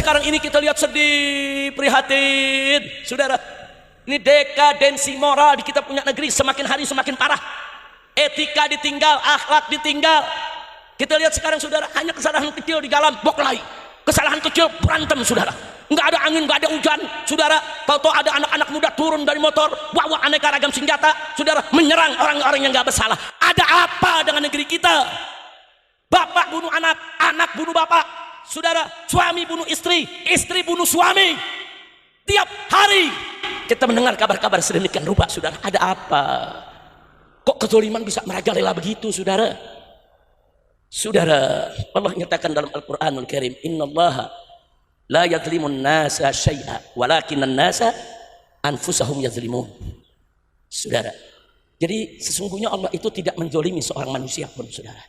sekarang ini kita lihat sedih, prihatin, saudara. Ini dekadensi moral di kita punya negeri semakin hari semakin parah. Etika ditinggal, akhlak ditinggal. Kita lihat sekarang saudara, hanya kesalahan kecil di dalam boklai, kesalahan kecil berantem saudara. Nggak ada angin, nggak ada hujan saudara, tahu-tahu ada anak-anak muda turun dari motor bawa aneka ragam senjata saudara, menyerang orang-orang yang nggak bersalah. Ada apa dengan negeri kita? Bapak bunuh anak, anak bunuh bapak saudara, suami bunuh istri, istri bunuh suami. Tiap hari kita mendengar kabar-kabar sedemikian rupa saudara. Ada apa? Kok kezaliman bisa merajalela begitu saudara? Saudara, Allah nyatakan dalam Al-Quranul Karim, innallaha la yadhlimun nasa syai'a walakinan nasa anfusahum yadhlimun. Saudara, jadi sesungguhnya Allah itu tidak menzolimi seorang manusia pun saudara,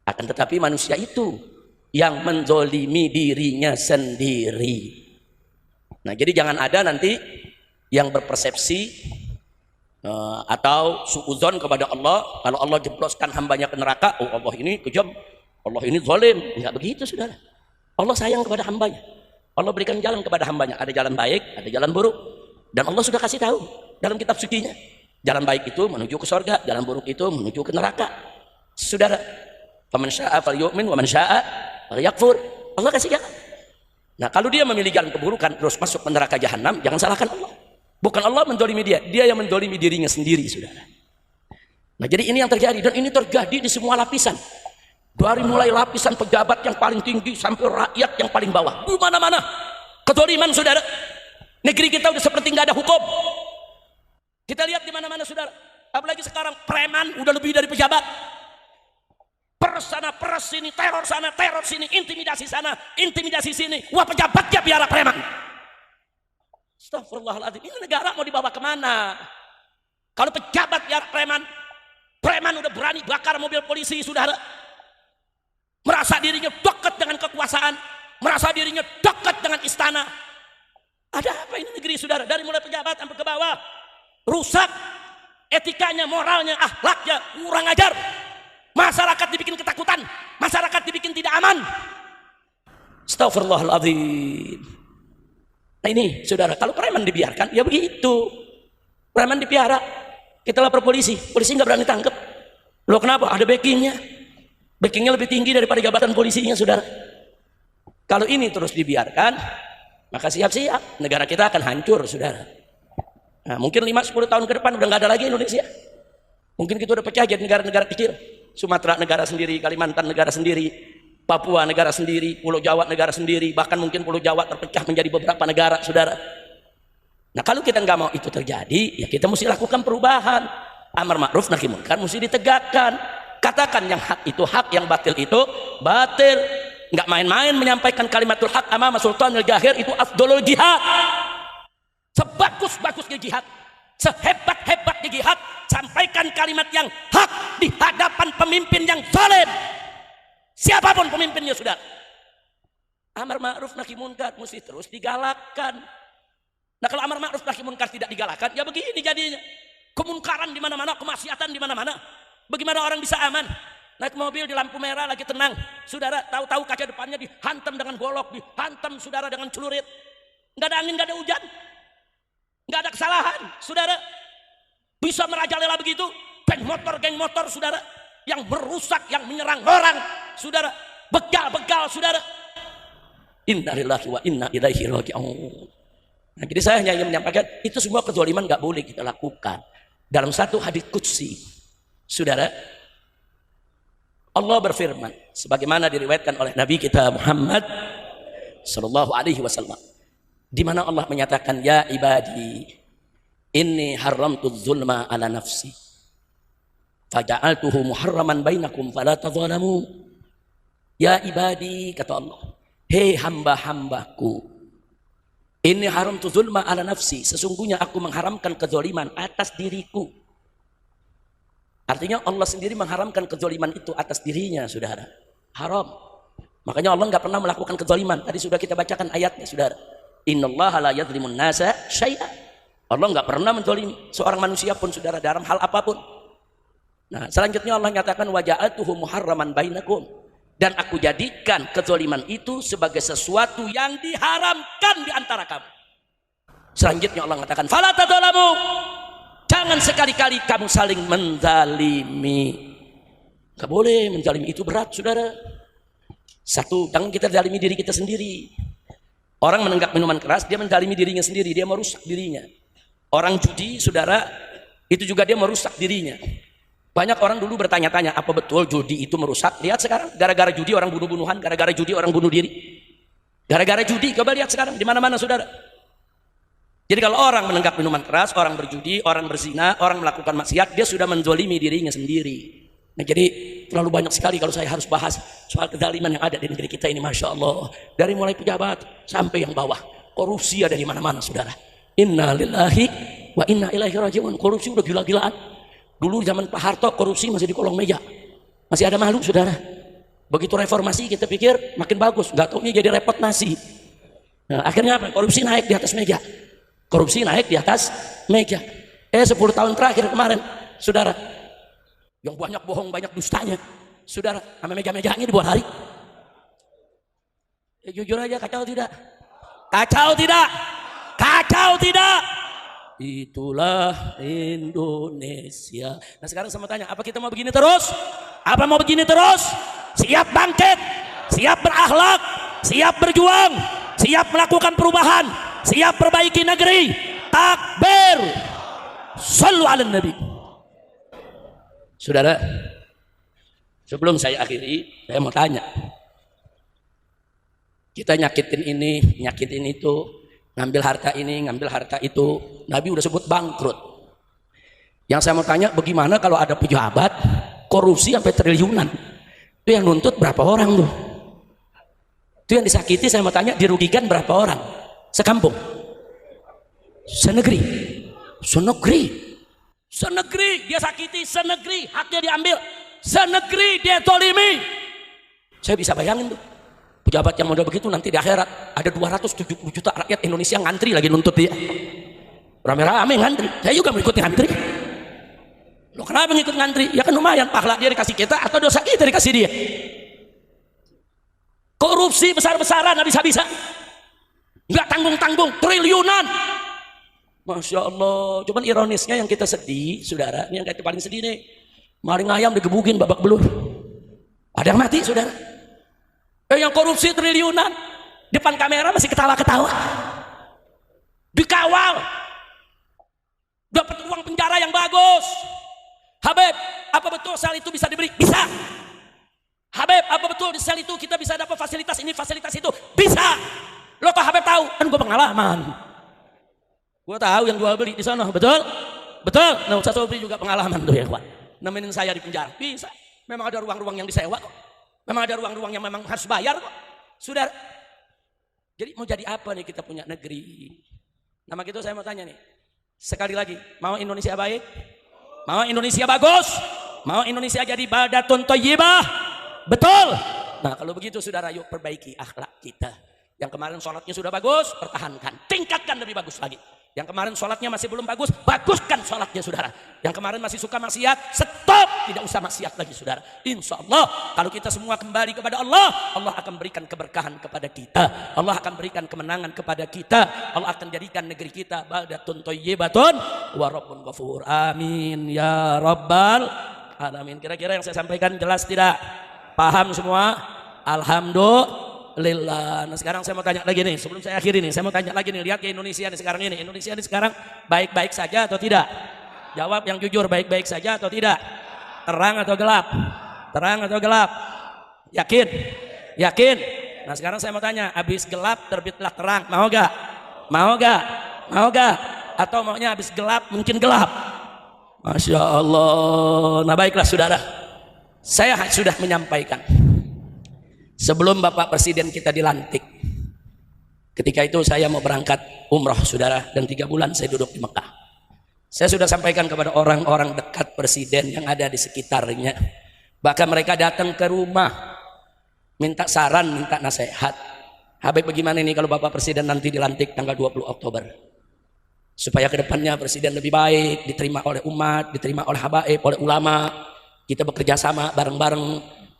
akan tetapi manusia itu yang menzolimi dirinya sendiri. Nah jadi jangan ada nanti yang berpersepsi atau suudzon kepada Allah, kalau Allah jebloskan hambanya ke neraka, oh Allah ini kejam, Allah ini zalim. Enggak begitu saudara. Allah sayang kepada hambanya, Allah berikan jalan kepada hambanya, ada jalan baik, ada jalan buruk, dan Allah sudah kasih tahu dalam kitab sucinya, jalan baik itu menuju ke surga, jalan buruk itu menuju ke neraka saudara. Faman syaa'a falyu'min wa man syaa'a falyakfur. Allah kasih jalan. Nah kalau dia memilih jalan keburukan terus masuk ke neraka jahanam, jangan salahkan Allah. Bukan Allah mendolimi dia, dia yang mendolimi dirinya sendiri saudara. Nah jadi ini yang terjadi, dan ini terjadi di semua lapisan, dari mulai lapisan pejabat yang paling tinggi sampai rakyat yang paling bawah, di mana-mana kezaliman saudara. Negeri kita udah seperti nggak ada hukum. Kita lihat di mana-mana saudara, apalagi sekarang preman udah lebih dari pejabat. Peres sana, peres sini, teror sana, teror sini, intimidasi sana, intimidasi sini. Wah pejabatnya biara preman. Astagfirullahaladzim, ini negara mau dibawa kemana? Kalau pejabat biara preman, preman udah berani bakar mobil polisi saudara, merasa dirinya dekat dengan kekuasaan, merasa dirinya dekat dengan istana. Ada apa ini negeri saudara? Dari mulai pejabat sampai ke bawah, rusak etikanya, moralnya, akhlaknya, kurang ajar. Masyarakat dibikin ketakutan, masyarakat dibikin tidak aman. Astagfirullahaladzim. Nah ini saudara, kalau preman dibiarkan ya begitu, preman dipiara, kita lapor polisi, polisi nggak berani tangkap. Loh kenapa? Ada backingnya, backingnya lebih tinggi daripada jabatan polisinya saudara. Kalau ini terus dibiarkan, maka siap-siap negara kita akan hancur saudara. Nah, mungkin 5-10 tahun ke depan udah nggak ada lagi Indonesia. Mungkin kita udah pecah jadi negara-negara kecil. Sumatera negara sendiri, Kalimantan negara sendiri, Papua negara sendiri, Pulau Jawa negara sendiri, bahkan mungkin Pulau Jawa terpecah menjadi beberapa negara saudara. Nah kalau kita nggak mau itu terjadi, ya kita mesti lakukan perubahan. Amar ma'ruf nahi munkar mesti ditegakkan. Katakan yang hak itu hak, yang batil itu batil. Nggak main-main menyampaikan kalimatul hak amama sultanil jahir, itu afdolul jihad. Sebagus-bagusnya jihad, sehebat-hebatnya jihad, sampaikan kalimat yang hak di hadapan pemimpin yang zalim. Siapapun pemimpinnya sudah. Amar ma'ruf nahi munkar mesti terus digalakkan. Nah kalau amar ma'ruf nahi munkar tidak digalakkan, ya begini jadinya. Kemunkaran di mana-mana, kemaksiatan di mana-mana. Bagaimana orang bisa aman? Naik mobil di lampu merah lagi tenang, saudara, tahu-tahu kaca depannya dihantam dengan golok, dihantam saudara dengan celurit. Nggak ada angin, nggak ada hujan, nggak ada kesalahan, saudara. Bisa merajalela begitu. Geng motor saudara, yang merusak, yang menyerang orang saudara, begal-begal saudara. Innalillahi wa inna ilaihi raji'un. Nah, jadi saya hanya ingin menyampaikan itu semua kezaliman nggak boleh kita lakukan. Dalam satu hadits qudsi saudara, Allah berfirman sebagaimana diriwayatkan oleh Nabi kita Muhammad sallallahu alaihi wasallam, di mana Allah menyatakan, ya ibadi inni haramtu zulma ala nafsi faja'altuhu muharraman bainakum fala tadzalamu. Ya ibadi, kata Allah, hei hamba-hambaku, inni haramtu zulma ala nafsi, sesungguhnya aku mengharamkan kezaliman atas diriku. Artinya Allah sendiri mengharamkan kezaliman itu atas dirinya saudara, haram. Makanya Allah nggak pernah melakukan kezaliman. Tadi sudah kita bacakan ayatnya saudara, innallaha la yadzlimun nasa syai'a. Allah nggak pernah menzalimi seorang manusia pun saudara dalam hal apapun. Nah selanjutnya Allah nyatakan, wa ja'altuhu muharraman bainakum, Dan aku jadikan kezaliman itu sebagai sesuatu yang diharamkan di antara kamu. Selanjutnya Allah mengatakan, fala tadzalamu, jangan sekali-kali kamu saling menzalimi. Gak boleh menzalimi, itu berat saudara. Satu, jangan kita zalimi diri kita sendiri. Orang menenggak minuman keras, dia menzalimi dirinya sendiri, dia merusak dirinya. Orang judi saudara, itu juga dia merusak dirinya. Banyak orang dulu bertanya-tanya, apa betul judi itu merusak? Lihat sekarang, gara-gara judi orang bunuh-bunuhan, gara-gara judi orang bunuh diri. Gara-gara judi, coba lihat sekarang, di mana-mana saudara. Jadi kalau orang menenggak minuman keras, orang berjudi, orang berzina, orang melakukan maksiat, dia sudah menzalimi dirinya sendiri. Nah jadi terlalu banyak sekali kalau saya harus bahas soal kezaliman yang ada di negeri kita ini, Masya Allah. Dari mulai pejabat sampai yang bawah, korupsi ada di mana-mana saudara. Inna lillahi wa inna ilaihi raji'un. Korupsi udah gila-gilaan. Dulu zaman Pak Harto korupsi masih di kolong meja, masih ada malu saudara. Begitu reformasi kita pikir makin bagus, nggak taunya jadi repot nasi. Nah, akhirnya apa? Korupsi naik di atas meja, korupsi naik di atas meja. 10 tahun terakhir kemarin saudara, yang banyak bohong, banyak dustanya saudara, sama meja-mejanya dibuat hari. Jujur aja, kacau tidak? Kacau tidak? Kacau tidak? Itulah Indonesia. Nah sekarang saya mau tanya, apa kita mau begini terus? Apa mau begini terus? Siap bangkit, siap berakhlak, siap berjuang, siap melakukan perubahan, siap perbaiki negeri. Takbir, shallu ala nabi. Saudara, sebelum saya akhiri, saya mau tanya, kita nyakitin ini, nyakitin itu, ngambil harta ini, ngambil harta itu, Nabi udah sebut bangkrut. Yang saya mau tanya, bagaimana kalau ada pejabat korupsi sampai triliunan? Itu yang nuntut berapa orang tuh? Itu yang disakiti, saya mau tanya, dirugikan berapa orang? Sekampung? Senegeri? Senegeri? Senegeri dia sakiti, senegeri haknya diambil, senegeri dia tolimi. Saya bisa bayangin tuh, pejabat yang model begitu nanti di akhirat ada 270 juta rakyat Indonesia ngantri lagi nuntut dia. Rame-rame ngantri. Saya juga mengikuti ngantri. Lo kenapa ngikut ngantri? Ya kan lumayan, pahala dia dikasih kita atau dosa kita dikasih dia. Korupsi besar-besaran habis-habisan, nggak tanggung-tanggung, triliunan. Masya Allah. Cuman ironisnya yang kita sedih saudara, ini yang kita paling sedih nih, maling ayam digebukin babak belur, ada yang mati saudara. Yang korupsi triliunan depan kamera masih ketawa-ketawa, dikawal, dapat uang penjara yang bagus. Habib, apa betul sel itu bisa dibeli? Bisa. Habib, apa betul di sel itu kita bisa dapat fasilitas ini, fasilitas itu? Bisa. Lo kok Habib tahu? Kan gue pengalaman, gue tahu yang jual beli di sana. Betul? Betul. Nah Ustaz Sobri juga pengalaman tuh ya Pak, nemenin saya di penjara. Bisa. Memang ada ruang-ruang yang disewa kok. Memang ada ruang-ruang yang memang harus bayar kok. Saudara. Jadi mau jadi apa nih kita punya negeri? Nama gitu saya mau tanya nih. Sekali lagi, mau Indonesia baik? Mau Indonesia bagus? Mau Indonesia jadi baldatun thayyibah? Betul. Nah kalau begitu saudara, yuk perbaiki akhlak kita. Yang kemarin sholatnya sudah bagus, pertahankan, tingkatkan lebih bagus lagi. Yang kemarin sholatnya masih belum bagus, baguskan sholatnya saudara. Yang kemarin masih suka maksiat, stop, tidak usah maksiat lagi saudara. Insya Allah kalau kita semua kembali kepada Allah, Allah akan berikan keberkahan kepada kita, Allah akan berikan kemenangan kepada kita, Allah akan jadikan negeri kita baldatun thayyibatun wa rabbun ghafur. Amin ya rabbal alamin. Kira-kira yang saya sampaikan jelas tidak? Paham semua? Alhamdulillah. Nah sekarang saya mau tanya lagi nih, sebelum saya akhiri nih, saya mau tanya lagi nih, lihat ke Indonesia nih sekarang ini. Indonesia ini sekarang baik-baik saja atau tidak? Jawab yang jujur, baik-baik saja atau tidak? Terang atau gelap? Terang atau gelap? Yakin? Yakin? Nah sekarang saya mau tanya, habis gelap terbitlah terang, mau gak? Mau gak? Mau gak? Atau maunya habis gelap mungkin gelap? Masya Allah. Nah baiklah saudara, saya sudah menyampaikan sebelum Bapak Presiden kita dilantik. Ketika itu saya mau berangkat umroh saudara, dan 3 bulan saya duduk di Mekah. Saya sudah sampaikan kepada orang-orang dekat Presiden yang ada di sekitarnya. Bahkan mereka datang ke rumah, minta saran, minta nasihat. Habib bagaimana ini kalau Bapak Presiden nanti dilantik tanggal 20 Oktober? Supaya kedepannya Presiden lebih baik, diterima oleh umat, diterima oleh habaib, oleh ulama. Kita bekerja sama bareng-bareng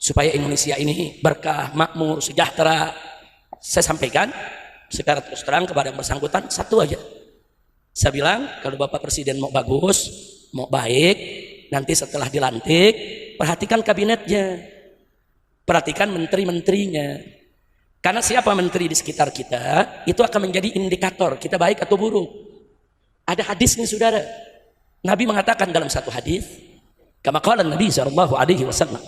supaya Indonesia ini berkah, makmur, sejahtera. Saya sampaikan secara terus terang kepada yang bersangkutan satu aja. Saya bilang kalau Bapak Presiden mau bagus, mau baik, nanti setelah dilantik perhatikan kabinetnya, perhatikan menteri-menterinya. Karena siapa menteri di sekitar kita itu akan menjadi indikator kita baik atau buruk. Ada hadisnya saudara. Nabi mengatakan dalam satu hadis, kama qala Nabi sallallahu alaihi wasallam,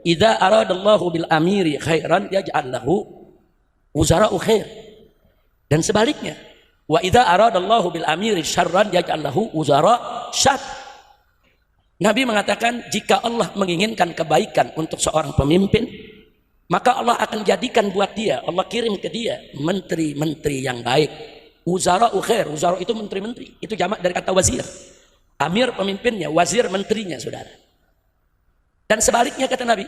"Idza aradallahu bil amiri khairan yaj'al lahu wuzara'u khair." Dan sebaliknya, wa idza aradallahu bil amiri syarran yaj'al lahu wuzara' syarr. Nabi mengatakan jika Allah menginginkan kebaikan untuk seorang pemimpin, maka Allah akan jadikan buat dia, Allah kirim ke dia menteri-menteri yang baik. Wuzara'u khair, wuzara' itu menteri-menteri, itu jamak dari kata wazir. Amir pemimpinnya, wazir menterinya, saudara. Dan sebaliknya kata Nabi,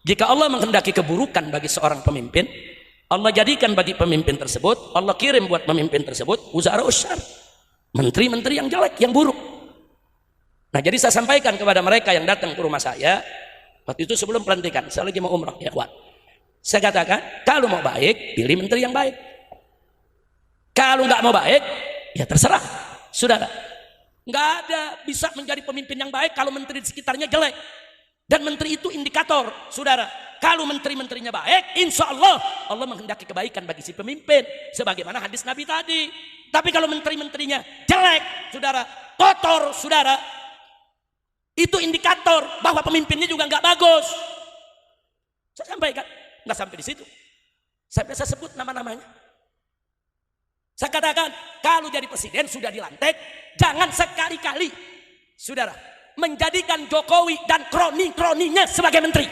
jika Allah menghendaki keburukan bagi seorang pemimpin, Allah jadikan bagi pemimpin tersebut, Allah kirim buat pemimpin tersebut wuzara'u syarr, menteri-menteri yang jelek, yang buruk. Nah, jadi saya sampaikan kepada mereka yang datang ke rumah saya waktu itu sebelum pelantikan, saya lagi mau umrah ya kawan. Saya katakan, kalau mau baik, pilih menteri yang baik. Kalau nggak mau baik, ya terserah, saudara. Nggak ada bisa menjadi pemimpin yang baik kalau menteri di sekitarnya jelek. Dan menteri itu indikator, saudara. Kalau menteri-menterinya baik, insya Allah Allah menghendaki kebaikan bagi si pemimpin, sebagaimana hadis Nabi tadi. Tapi kalau menteri-menterinya jelek, saudara, kotor, saudara, itu indikator bahwa pemimpinnya juga nggak bagus. Saya sampaikan. Nggak sampai di situ. Saya sebut nama-namanya. Saya katakan, kalau jadi presiden sudah dilantik, jangan sekali-kali, saudara, menjadikan Jokowi dan kroni-kroninya sebagai menteri.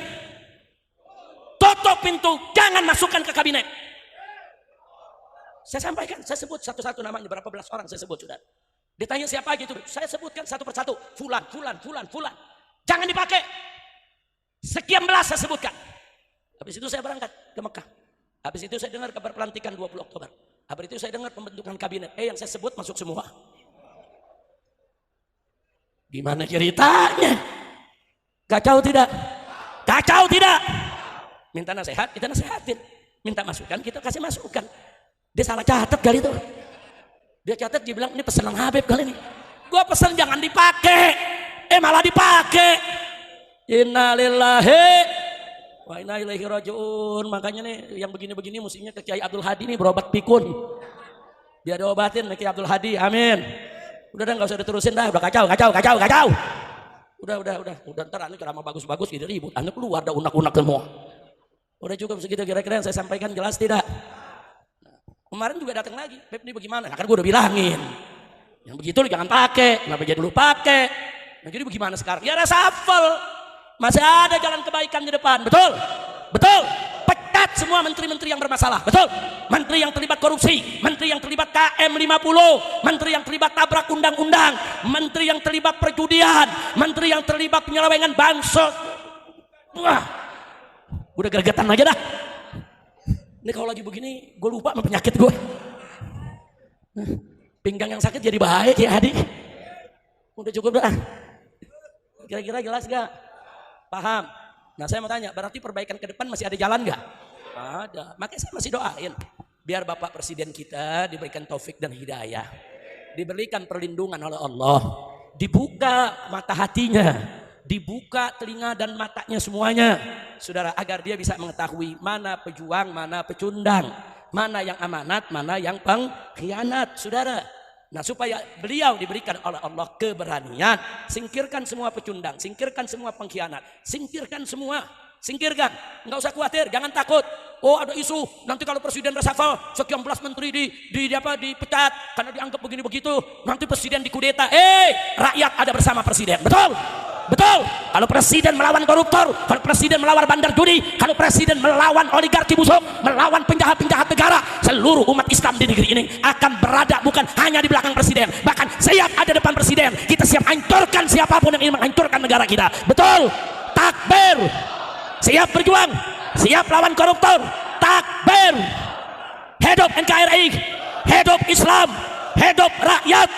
Tutup pintu, jangan masukkan ke kabinet. Saya sampaikan, saya sebut satu-satu namanya, berapa belas orang saya sebut, saudara. Ditanya siapa aja itu, saya sebutkan satu persatu, fulan. Jangan dipakai. Sekian belas saya sebutkan. Habis itu saya berangkat ke Mekah. Habis itu saya dengar kabar pelantikan 20 Oktober. Habis itu saya dengar pembentukan kabinet. Yang saya sebut masuk semua. Gimana ceritanya? Kacau tidak? Kacau tidak? Minta nasihat, kita nasihatin. Minta masukan, kita kasih masukan. Dia salah catat kali itu. Dia catat, dia bilang ini pesanan Habib kali ini. Gua pesan jangan dipakai. Malah dipakai. Innalillahi wa inna ilaihi rajiun. Makanya nih yang begini-begini mestinya ke Kiai Abdul Hadi nih berobat pikun. Biar diobatin Kiai Abdul Hadi. Amin. Udah nggak usah diterusin dah. Udah kacau. Udah ntar anu ceramah bagus-bagus gitu ribut. Anu keluar ada unak-unak semua. Udah cukup segitu kira-kira yang saya sampaikan jelas tidak? Kemarin juga datang lagi. Beb ini bagaimana? Nah, kan gue udah bilangin. Yang begitu lu jangan pakai. Kenapa jadi dulu pakai? Nah jadi bagaimana sekarang? Ya reshuffle. Masih ada jalan kebaikan di depan, betul? Betul. Pecat semua menteri-menteri yang bermasalah, betul? Menteri yang terlibat korupsi, menteri yang terlibat KM50, menteri yang terlibat tabrak undang-undang, menteri yang terlibat perjudian, menteri yang terlibat penyelewengan bansos. Wah, udah gregetan aja dah. Ini kalau lagi begini, gue lupa sama penyakit gue. Pinggang yang sakit jadi baik ya Hadi. Udah cukup dah. Kira-kira jelas gak? Paham? Nah saya mau tanya, berarti perbaikan ke depan masih ada jalan gak? Ada. Makanya saya masih doain. Biar Bapak Presiden kita diberikan taufik dan hidayah. Diberikan perlindungan oleh Allah. Dibuka mata hatinya. Dibuka telinga dan matanya semuanya. Saudara, agar dia bisa mengetahui mana pejuang, mana pecundang. Mana yang amanat, mana yang pengkhianat. Saudara. Nah supaya beliau diberikan oleh Allah keberanian, singkirkan semua pecundang, singkirkan semua pengkhianat, singkirkan semua, singkirkan, nggak usah khawatir, jangan takut. Oh ada isu nanti kalau presiden reshuffle sekian belas menteri dipecat karena dianggap begini begitu, nanti presiden dikudeta. Rakyat ada bersama presiden, betul? Betul. Kalau presiden melawan koruptor, kalau presiden melawan bandar judi, kalau presiden melawan oligarki busuk, melawan penjahat-penjahat negara, seluruh umat Islam di negeri ini akan berada bukan hanya di belakang presiden, bahkan siap ada depan presiden. Kita siap hancurkan siapapun yang ingin menghancurkan negara kita. Betul? Takbir. Siap berjuang, siap lawan koruptor. Takbir. Hidup NKRI, hidup Islam, hidup rakyat.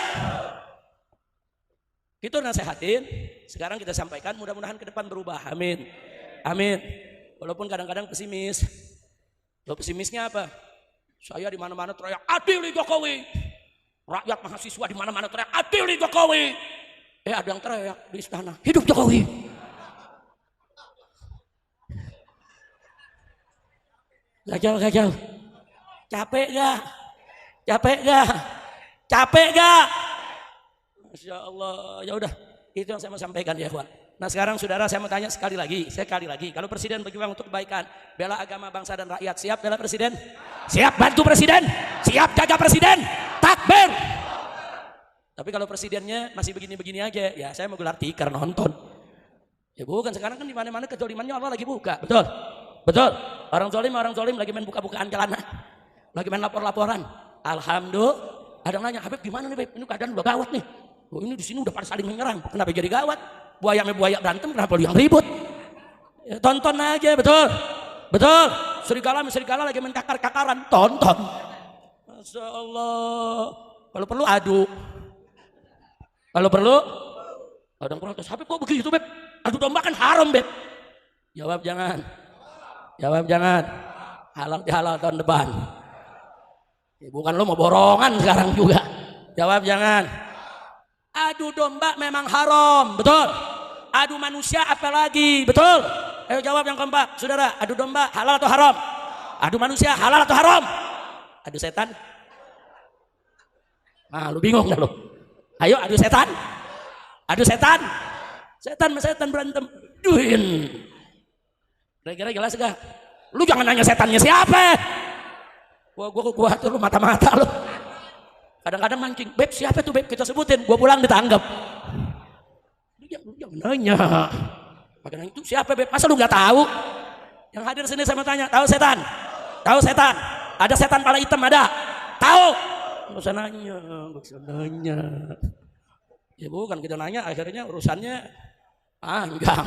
Itu nasihatin. Sekarang kita sampaikan, mudah-mudahan ke depan berubah. Amin. Amin. Walaupun kadang-kadang pesimis. Lo pesimisnya apa? Saya di mana-mana teriak adil Jokowi. Rakyat mahasiswa di mana-mana teriak adil Jokowi. Ada yang teriak di istana, hidup Jokowi. Gagal. Capek gak? Masya Allah. Ya udah, itu yang saya mau sampaikan ya, Ikhwan. Nah sekarang saudara, saya mau tanya sekali lagi. Kalau presiden berjuang untuk kebaikan, bela agama, bangsa dan rakyat, siap bela presiden? Siap bantu presiden? Siap jaga presiden? Takbir. Tapi kalau presidennya masih begini-begini aja, ya saya mau gelar tikar nonton. Ya bukan, sekarang kan di mana-mana kezalimannya Allah lagi buka. Betul. Orang zolim lagi main buka-bukaan jalanan. Lagi main lapor-laporan. Alhamdulillah. Ada yang nanya, Habib gimana nih Habib? Ini keadaan udah gawat nih. Oh, ini di sini udah pada saling menyerang. Kenapa jadi gawat? Buaya berantem, kenapa lu yang ribut? Ya, tonton aja, betul. Serigala lagi main kakar-kakaran, tonton. Masya Allah. Kalau perlu adu. Kalau perlu, ada yang protes. Habib kok begitu, Beb? Adu domba kan haram, Beb. Jawab jangan. Halal tahun depan. Ya, bukan lo mau borongan sekarang juga. Jawab jangan. Adu domba memang haram, betul. Adu manusia apalagi, betul. Ayo jawab yang keempat, saudara. Adu domba halal atau haram? Adu manusia halal atau haram? Adu setan? Nah, lu bingung gak lu? Ayo adu setan. Setan berantem. Duin. Kira-kira jelas gak? Lu jangan nanya setannya siapa. Gua tuh lu mata-mata lu. Kadang-kadang mancing, Beb siapa tuh Beb? Kita sebutin, gua pulang ditanggap. Lu jangan nanya. Makanya itu siapa Beb? Masa lu gak tahu? Yang hadir sini saya mau tanya, tahu setan? Ada setan kepala hitam ada? Tahu? Gak usah nanya. Ya bukan kita nanya, akhirnya urusannya panjang.